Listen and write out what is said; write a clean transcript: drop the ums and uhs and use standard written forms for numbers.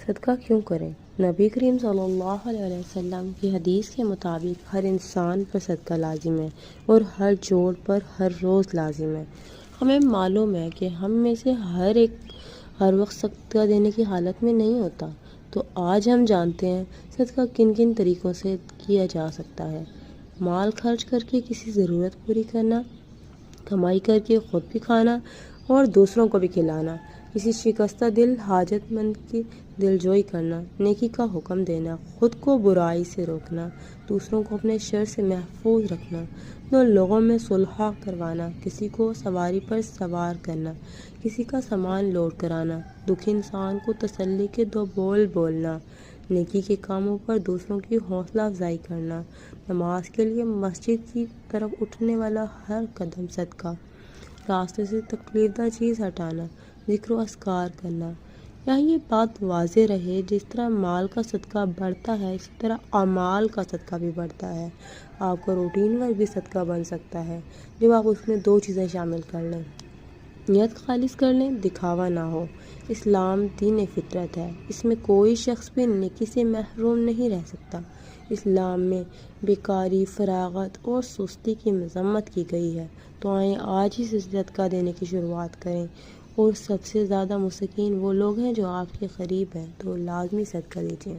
صدقہ کیوں کریں؟ نبی کریم صلی اللہ علیہ وسلم کی حدیث کے مطابق ہر انسان پر صدقہ لازم ہے اور ہر جوڑ پر ہر روز لازم ہے۔ ہمیں معلوم ہے کہ ہم میں سے ہر ایک ہر وقت صدقہ دینے کی حالت میں نہیں ہوتا، تو آج ہم جانتے ہیں صدقہ کن کن طریقوں سے کیا جا سکتا ہے۔ مال خرچ کر کے کسی ضرورت پوری کرنا، کمائی کر کے خود بھی کھانا اور دوسروں کو بھی کھلانا، کسی شکستہ دل حاجت مند کی دلجوئی کرنا، نیکی کا حکم دینا، خود کو برائی سے روکنا، دوسروں کو اپنے شر سے محفوظ رکھنا، دو لوگوں میں صلح کروانا، کسی کو سواری پر سوار کرنا، کسی کا سامان لوڈ کرانا، دکھی انسان کو تسلی کے دو بول بولنا، نیکی کے کاموں پر دوسروں کی حوصلہ افزائی کرنا، نماز کے لیے مسجد کی طرف اٹھنے والا ہر قدم صدقہ، راستے سے تکلیف دہ چیز ہٹانا، ذکر و اذکار کرنا۔ یہاں یہ بات واضح رہے، جس طرح مال کا صدقہ بڑھتا ہے اسی طرح اعمال کا صدقہ بھی بڑھتا ہے۔ آپ کا روٹین ورک بھی صدقہ بن سکتا ہے جب آپ اس میں دو چیزیں شامل کر لیں۔ نیت خالص کر لیں، دکھاوا نہ ہو۔ اسلام دین فطرت ہے، اس میں کوئی شخص بھی نیکی سے محروم نہیں رہ سکتا۔ اسلام میں بیکاری، فراغت اور سستی کی مذمت کی گئی ہے، تو آئیں آج ہی سے صدقہ دینے کی شروعات کریں۔ اور سب سے زیادہ مستحقین وہ لوگ ہیں جو آپ کے قریب ہیں، تو لازمی صدقہ دیجیے۔